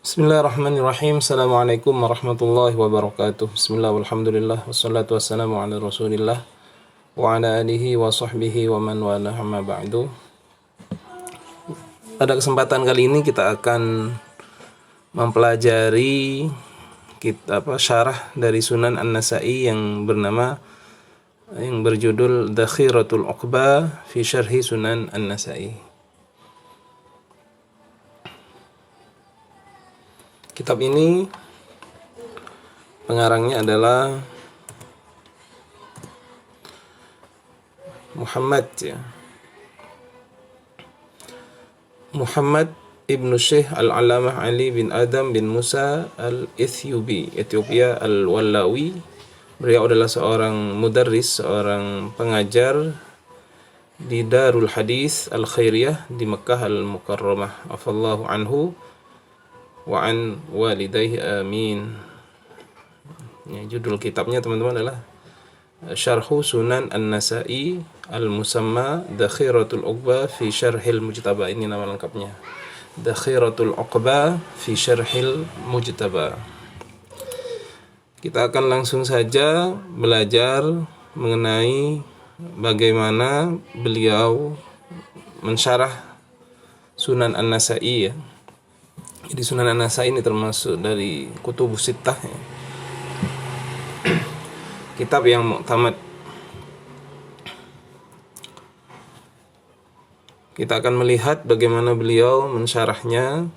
Bismillahirrahmanirrahim. Assalamualaikum warahmatullahi wabarakatuh. Bismillah walhamdulillah wassalatu wassalamu ala rasulillah wa ala alihi wa sahbihi wa man wala amma ba'du. Pada kesempatan kali ini kita akan mempelajari syarah dari Sunan An-Nasa'i yang berjudul Dakhiratul Uqba fi Syarhi Sunan An-Nasa'i. Kitab ini pengarangnya adalah Muhammad Ibnu Syekh Al-Alamah Ali bin Adam bin Musa Al-Ethiopi, Ethiopia Al-Wallawi. Beliau adalah seorang mudarris, seorang pengajar di Darul Hadis Al-Khairiyah di Mekkah Al-Mukarramah. Afallahu anhu wa an walidayhi amin. Ya, judul kitabnya teman-teman adalah Syarhu Sunan An-Nasa'i Al-Musamma Dakhiratul Uqba fi Syarhil Mujtaba. Ini nama lengkapnya, Dakhiratul Uqba fi Syarhil Mujtaba. Kita akan langsung saja belajar mengenai bagaimana beliau mensyarah Sunan An-Nasa'i ya. Jadi Sunan An-Nasa'i ini termasuk dari Kutubus Sittah ya. Kitab yang muktamad. Kita akan melihat bagaimana beliau mensyarahnya,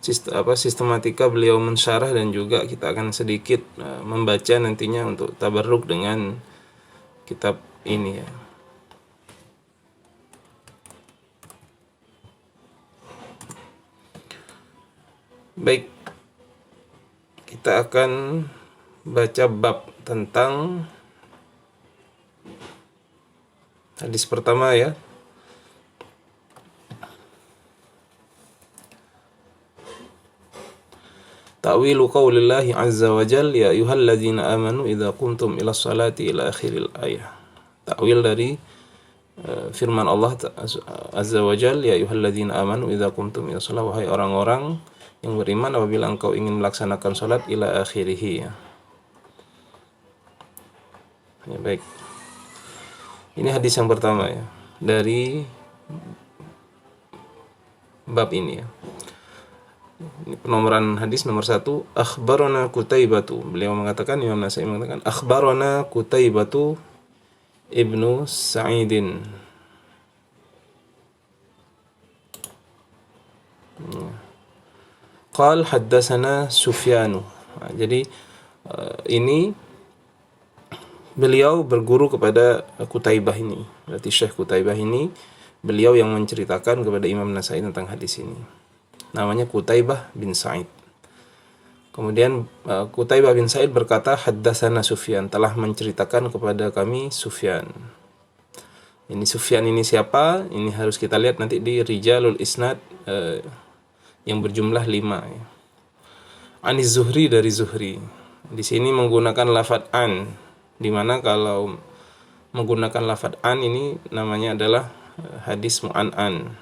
sistematika beliau mensyarah, dan juga kita akan sedikit membaca nantinya untuk tabarruk dengan kitab ini ya. Baik, kita akan baca bab tentang hadis pertama ya. Ta'wilu qaulillahi azza wa jalla ya ayyuhalladzina amanu idza qumtum ila sholati ila akhiril ayah. Ta'wil dari firman Allah azza wa jalla ya ayyuhalladzina amanu idza qumtum ila sholati, wahai orang-orang yang beriman apabila engkau ingin melaksanakan salat, ila akhirih ya. Ya, baik. Ini hadis yang pertama ya dari bab ini ya. Ini penomoran hadis nomor 1. Akhbarana Qutaibatu. Beliau mengatakan, Imam Nasa'i mengatakan, akhbarana Qutaibatu Ibnu Sa'idin. Qal haddatsana Sufyanu. Nah, jadi ini beliau berguru kepada Qutaibah ini. Berarti Syekh Qutaibah ini beliau yang menceritakan kepada Imam Nasa'i tentang hadis ini. Namanya Qutaibah bin Sa'id. Kemudian Qutaibah bin Sa'id berkata, haddatsana Sufyan, telah menceritakan kepada kami Sufyan. Ini Sufyan ini siapa? Ini harus kita lihat nanti di Rijalul Isnad yang berjumlah 5 ya. Aniz Zuhri, dari Zuhri. Di sini menggunakan lafadz an, di mana kalau menggunakan lafadz an ini namanya adalah hadis mu'an'an.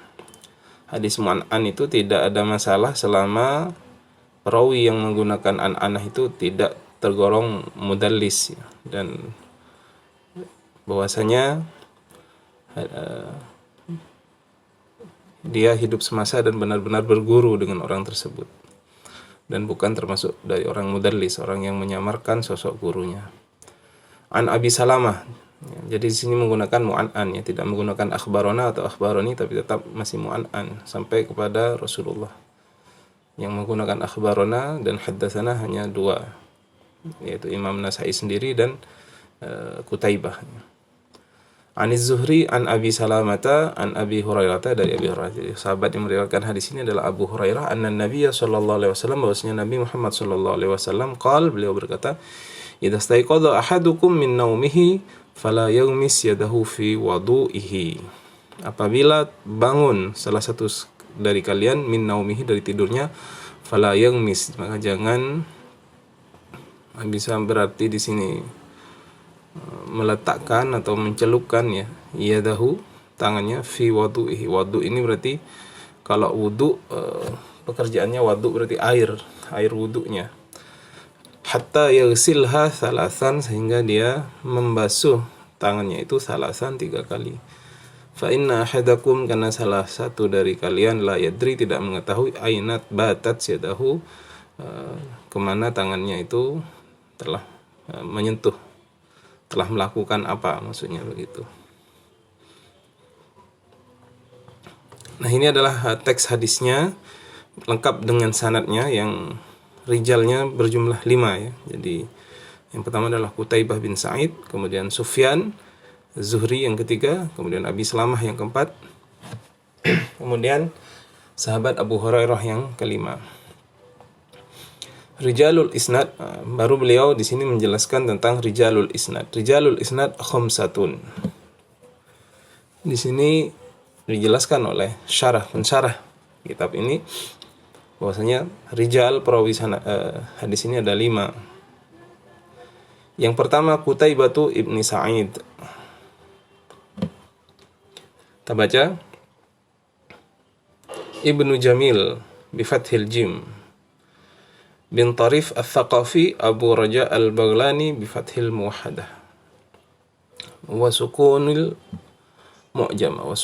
Hadis mu'an'an itu tidak ada masalah selama perawi yang menggunakan an-anah itu tidak tergolong mudallis ya. Dan bahwasanya dia hidup semasa dan benar-benar berguru dengan orang tersebut, dan bukan termasuk dari orang mudallis, orang yang menyamarkan sosok gurunya. An Abi Salamah ya, jadi di sini menggunakan mu'an'an ya, tidak menggunakan akhbarona atau akhbaroni, tapi tetap masih mu'an'an sampai kepada Rasulullah. Yang menggunakan akhbarona dan haddatsana hanya 2, yaitu Imam Nasa'i sendiri dan Qutaibah. Aniz Zuhri an Abi Salamata an Abi Hurairah, dari Abi Hurairah. Sahabat yang meriwayatkan hadis ini adalah Abu Hurairah, anna Nabiyya sallallahu alaihi wasallam, bahwasanya Nabi Muhammad sallallahu alaihi wasallam beliau berkata, idza staiqadha ahadukum min naumihi fala yaghmis yadahu fi wudu'ihi. Apabila bangun salah satu dari kalian min naumihi, dari tidurnya, fala yaghmis, maka jangan, bisa berarti di sini meletakkan atau mencelupkan ya yadahu, tangannya fi wadu'ihi. Wadu ini berarti kalau wudu pekerjaannya wadu berarti air wudunya. Hatta yaghsilha salasan, sehingga dia membasuh tangannya itu salasan 3 kali. Fa inna ahadakum, karena salah satu dari kalian la yadri, tidak mengetahui ainat batat yadahu, kemana tangannya itu telah menyentuh, telah melakukan apa, maksudnya begitu. Nah, ini adalah teks hadisnya lengkap dengan sanadnya yang rijalnya berjumlah 5 ya. Jadi yang pertama adalah Qutaibah bin Sa'id, kemudian Sufyan, Zuhri yang ketiga, kemudian Abi Salamah yang keempat, kemudian sahabat Abu Hurairah yang kelima. Rijalul isnad, baru beliau di sini menjelaskan tentang rijalul isnad. Rijalul isnad khamsatun. Di sini dijelaskan oleh pensyarah kitab ini bahwasanya rijal perawi hadis ini ada 5. Yang pertama Qutaibah ibni Sa'id. Kita baca Ibnu Jamil bi fathil jim bin Tarif al-Thaqafi Abu Raja al-Baghlani bi fathil muwahhadah wa sukunil mu'jamah wa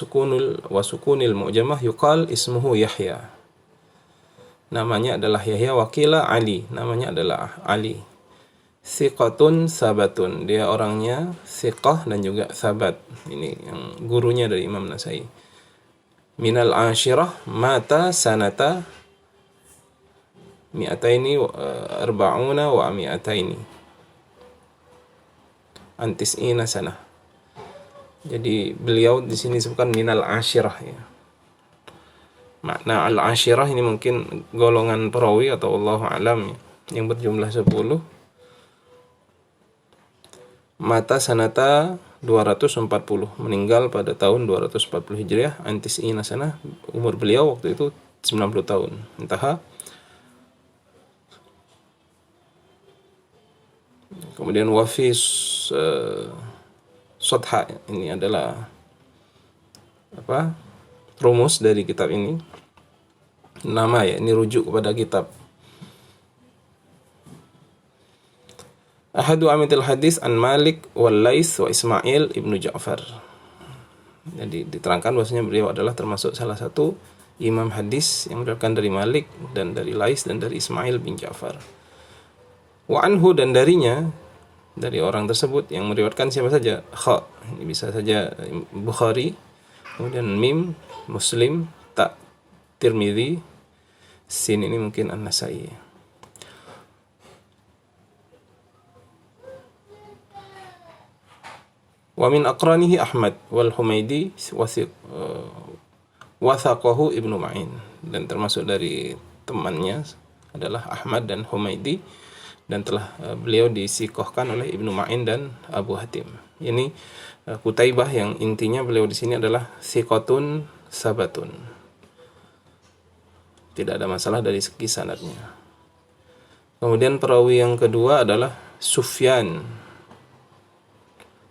sukunil mu'jamah yuqal ismuhu Yahya. Namanya adalah Yahya, wakila Ali, namanya adalah Ali. Thiqatun sabatun, dia orangnya thiqah dan juga sabat. Ini yang gurunya dari Imam Nasai. Minal ashirah, mata sanata mi'ataini arba'una wa mi'ataini antis'ina sanah. Jadi beliau di sini disebutkan minal ashirah ya. Makna al-ashirah ini mungkin golongan perawi atau wallahu alam ya, yang berjumlah 10. Mata sanata 240, meninggal pada tahun 240 Hijriah, antis'ina sanah, umur beliau waktu itu 90 tahun. Intaha. Kemudian wafis Sodha, ini adalah rumus dari kitab ini, nama ya, ini rujuk kepada kitab. Ahadu amitil hadis an Malik wal Lais wa Ismail ibnu Ja'far. Jadi diterangkan bahwasanya beliau adalah termasuk salah satu imam hadis yang meriwayatkan dari Malik dan dari Lais dan dari Ismail bin Ja'far. Wa anhu, dan darinya, dari orang tersebut yang meriwayatkan siapa saja? Kha, ini bisa saja Bukhari, kemudian mim Muslim, ta Tirmidzi, sin ini mungkin An-Nasai. Wa min aqranihi Ahmad wal Humaidi wathaqahu Ibnu Ma'in, dan termasuk dari temannya adalah Ahmad dan Humaidi, dan telah beliau disikohkan oleh Ibnu Ma'in dan Abu Hatim. Ini Qutaibah yang intinya beliau di sini adalah thiqatun sabatun. Tidak ada masalah dari segi sanadnya. Kemudian perawi yang kedua adalah Sufyan.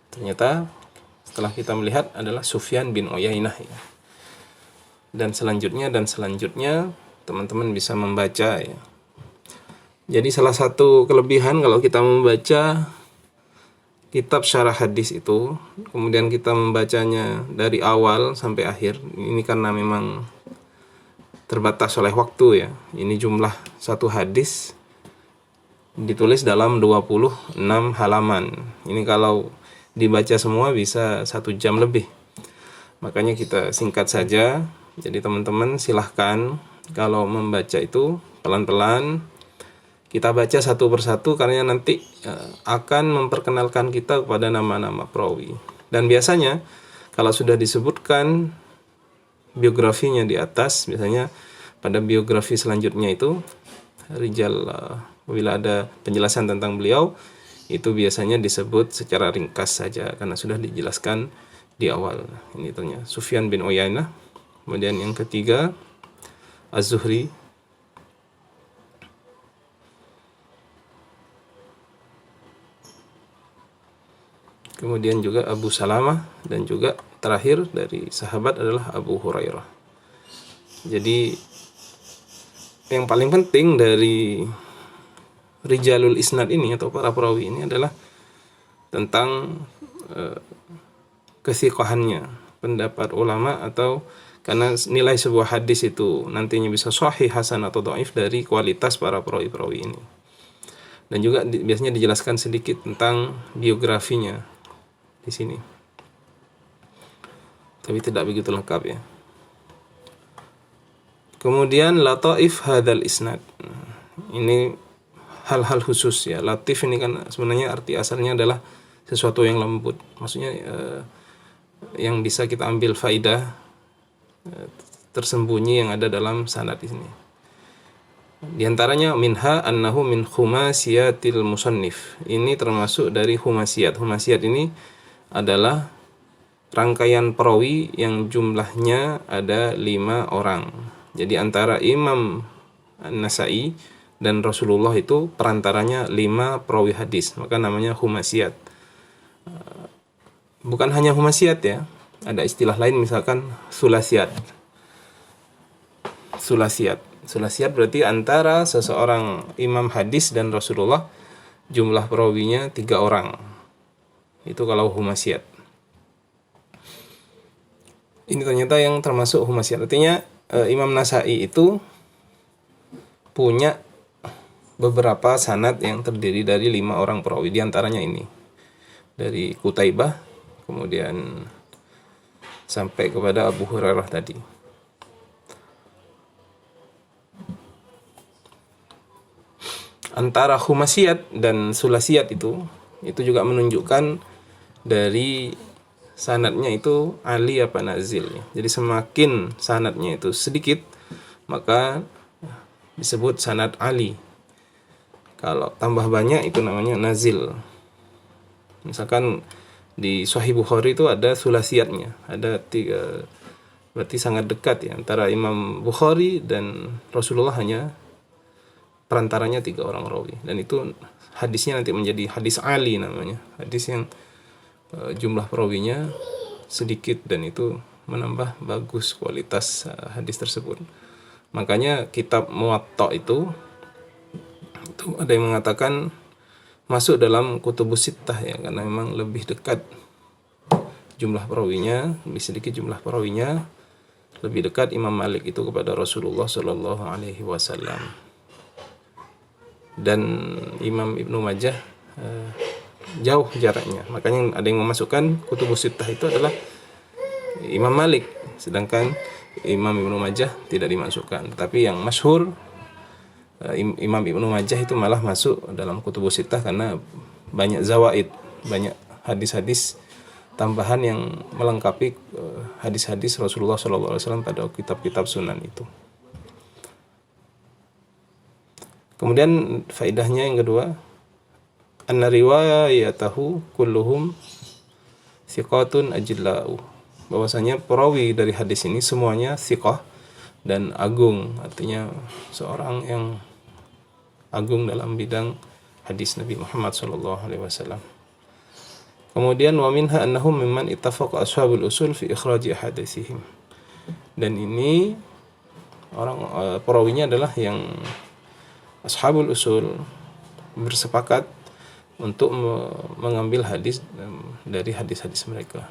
Ternyata setelah kita melihat adalah Sufyan bin Uyainah ya. Dan selanjutnya teman-teman bisa membaca ya. Jadi salah satu kelebihan kalau kita membaca kitab syarah hadis itu, kemudian kita membacanya dari awal sampai akhir, ini karena memang terbatas oleh waktu ya. Ini jumlah satu hadis ditulis dalam 26 halaman. Ini kalau dibaca semua bisa 1 jam lebih. Makanya kita singkat saja. Jadi teman-teman silahkan kalau membaca itu pelan-pelan, kita baca satu persatu, karena nanti akan memperkenalkan kita kepada nama-nama perawi. Dan biasanya kalau sudah disebutkan biografinya di atas, biasanya pada biografi selanjutnya itu rijal, bila ada penjelasan tentang beliau, itu biasanya disebut secara ringkas saja karena sudah dijelaskan di awal. Ini ternyata Sufyan bin Uyainah. Kemudian yang ketiga Az-Zuhri. Kemudian juga Abu Salamah dan juga terakhir dari sahabat adalah Abu Hurairah. Jadi yang paling penting dari rijalul isnad ini atau para perawi ini adalah tentang ketsiqahannya, pendapat ulama, atau karena nilai sebuah hadis itu nantinya bisa sahih, hasan atau dhaif dari kualitas para perawi-perawi ini. Dan juga biasanya dijelaskan sedikit tentang biografinya di sini, tapi tidak begitu lengkap ya. Kemudian lataif hadzal isnad. Ini hal-hal khusus ya. Latif ini kan sebenarnya arti asalnya adalah sesuatu yang lembut. Maksudnya yang bisa kita ambil faidah tersembunyi yang ada dalam sanad di sini. Di antaranya minha annahu min khumasiyatil musannif. Ini termasuk dari humasiyat. Humasiyat ini adalah rangkaian perawi yang jumlahnya ada 5 orang. Jadi antara Imam An-Nasa'i dan Rasulullah itu perantaranya 5 perawi hadis, maka namanya humasiyat. Bukan hanya humasiyat ya, ada istilah lain misalkan sulasiyat. Sulasiyat berarti antara seseorang imam hadis dan Rasulullah jumlah perawinya 3 orang. Itu kalau humasiyat. Ini ternyata yang termasuk humasiyat. Artinya Imam Nasa'i itu punya beberapa sanad yang terdiri dari 5 orang perawi. Di antaranya ini dari Qutaibah, kemudian sampai kepada Abu Hurairah tadi. Antara humasiyat dan sulasiyat itu juga menunjukkan dari sanadnya itu ali apa nazil ya. Jadi semakin sanadnya itu sedikit maka disebut sanad ali. Kalau tambah banyak itu namanya nazil. Misalkan di Sahih Bukhari itu ada sulasiyatnya, ada 3, berarti sangat dekat ya antara Imam Bukhari dan Rasulullah, hanya perantaranya 3 orang rawi, dan itu hadisnya nanti menjadi hadis ali namanya, hadis yang jumlah perawinya sedikit dan itu menambah bagus kualitas hadis tersebut. Makanya kitab Muwatta itu ada yang mengatakan masuk dalam kutubus sittah ya, karena memang lebih dekat jumlah perawinya, lebih sedikit jumlah perawinya, lebih dekat Imam Malik itu kepada Rasulullah Shallallahu Alaihi Wasallam. Dan Imam Ibnu Majah jauh jaraknya, makanya ada yang memasukkan kutubus sittah itu adalah Imam Malik, sedangkan Imam Ibnu Majah tidak dimasukkan. Tapi yang masyhur Imam Ibnu Majah itu malah masuk dalam kutubus sittah karena banyak zawaid, banyak hadis-hadis tambahan yang melengkapi hadis-hadis Rasulullah SAW pada kitab-kitab sunan itu. Kemudian faedahnya yang kedua, anna riwayatahu kulluhum thiqatun ajillau. Bahwasanya perawi dari hadis ini semuanya thiqah dan agung, artinya seorang yang agung dalam bidang hadis Nabi Muhammad SAW. Kemudian wa minha annahum mimman ittafaqa ashabul usul fi ikhraji hadisihim. Dan ini orang perawinya adalah yang ashabul usul bersepakat untuk mengambil hadis dari hadis-hadis mereka.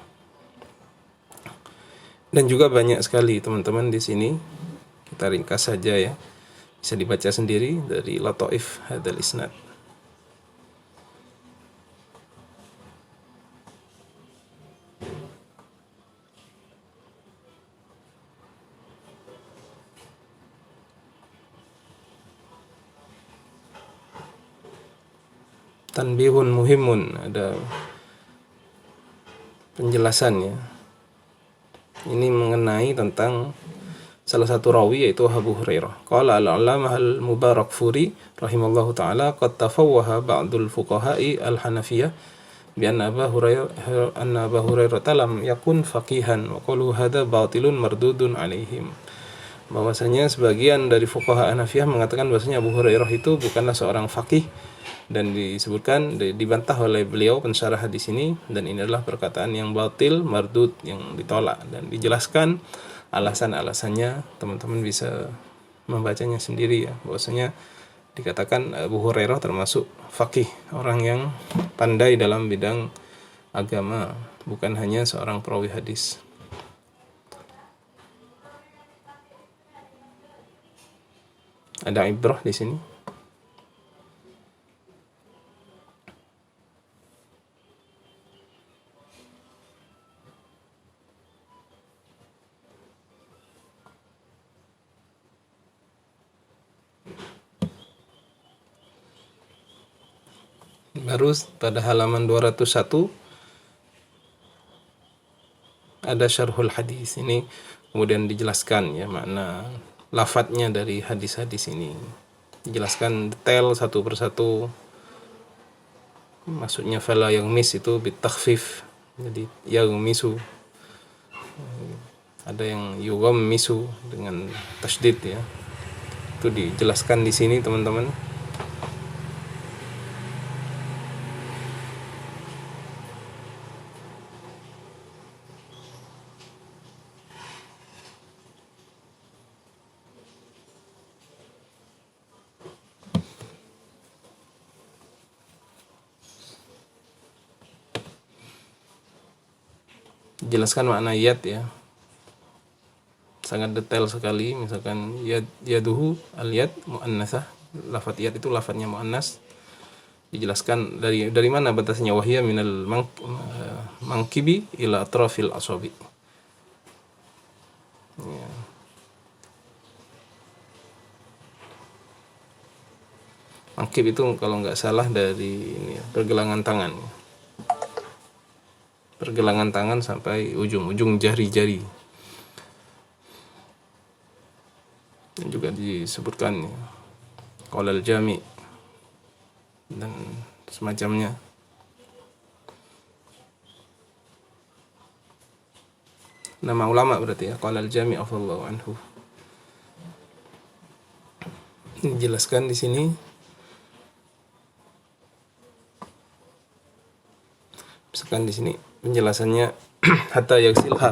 Dan juga banyak sekali teman-teman di sini, kita ringkas saja ya, bisa dibaca sendiri dari Lataif Hadzal Isnad. Tanbihun muhimun, ada penjelasannya. Ini mengenai tentang salah satu rawi yaitu Abu Hurairah. Qala al-'allamah al-Mubarakfuri rahimallahu ta'ala qad tafawwaha ba'dul fuqaha'i al-Hanafiyah bi anna Abu Hurairah lam yakun faqihan wa qalu hadza batilun mardudun 'alaihim. Bahwasanya sebagian dari fuqaha Hanafiyah mengatakan bahwasanya Abu Hurairah itu bukanlah seorang faqih Dan disebutkan dibantah oleh beliau pensyarah hadis ini, dan ini adalah perkataan yang batil, mardud, yang ditolak, dan dijelaskan alasan-alasannya. Teman-teman bisa membacanya sendiri ya, bahwasanya dikatakan Abu Hurairah termasuk faqih, orang yang pandai dalam bidang agama, bukan hanya seorang perawi hadis. Ada ibrah di sini. Baru pada halaman 201 ada syarhul hadis. Ini kemudian dijelaskan ya makna lafadznya dari hadis-hadis ini. Dijelaskan detail satu persatu. Maksudnya fala yang mis itu bitakhfif. Jadi yang misu. Ada yang yugam misu dengan tasydid ya. Itu dijelaskan di sini teman-teman. Jelaskan makna yad ya, sangat detail sekali. Misalkan yaduhu al-yad muannasah, lafadz yad itu lafadznya muannas. Dijelaskan dari mana batasnya, wahya minal mangkibi ila atrafil asabi ya. Mangkib itu kalau nggak salah dari ini, pergelangan tangan. Pergelangan tangan sampai ujung-ujung jari-jari. Dan juga disebutkan ya, qaulal jami dan semacamnya. Nama ulama berarti ya, qaulal jami afallahu anhu. Dijelaskan di sini. Misalkan di sini penjelasannya hatta yaksilha.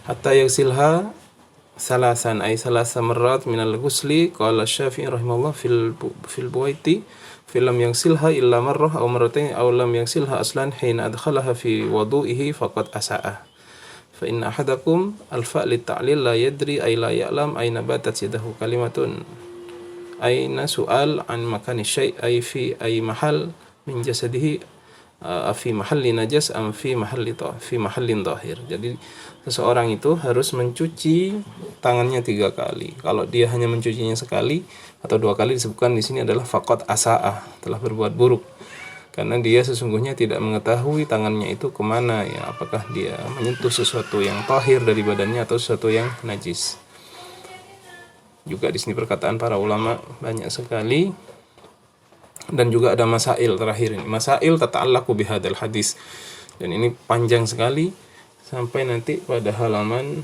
Hatta yaksilha salasan ay salasa marrat minal ghusli, qala Syafi'i rahimahullah fil buwaiti filam yang silha illa marrah aw marratain aw lam yang silha aslan hina adkhalaha fi wudu'ihi faqad asa'a fa inna ahadakum alfa li ta'lil la yadri ay la ya'lam ayna batat yadahu kalimatun ayna su'al an makani syai' ay fi ay mahal min jasadihi fi mahalli najas am fi mahallin dhahir. Jadi seseorang itu harus mencuci tangannya 3 kali. Kalau dia hanya mencucinya sekali atau 2 kali, disebutkan di sini adalah faqad asa'a, telah berbuat buruk, karena dia sesungguhnya tidak mengetahui tangannya itu kemana ya, apakah dia menyentuh sesuatu yang tahir dari badannya atau sesuatu yang najis. Juga di sini perkataan para ulama banyak sekali. Dan juga ada masail terakhir ini, masail tata'allaqu bihadzal hadis, dan ini panjang sekali sampai nanti pada halaman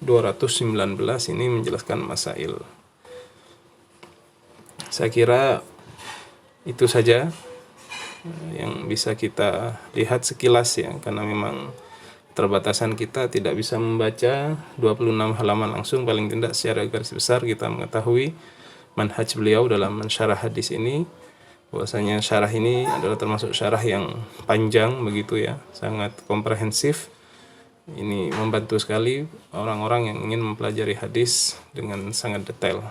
219 ini menjelaskan masail. Saya kira itu saja yang bisa kita lihat sekilas ya, karena memang keterbatasan kita tidak bisa membaca 26 halaman langsung. Paling tidak secara garis besar kita mengetahui manhaj beliau dalam mensyarah hadis ini, bahwasanya syarah ini adalah termasuk syarah yang panjang begitu ya, sangat komprehensif. Ini membantu sekali orang-orang yang ingin mempelajari hadis dengan sangat detail.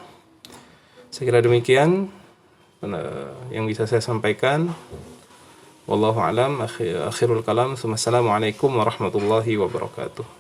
Saya kira demikian yang bisa saya sampaikan. Wallahu a'lam. Akhirul kalam. Assalamualaikum warahmatullahi wabarakatuh.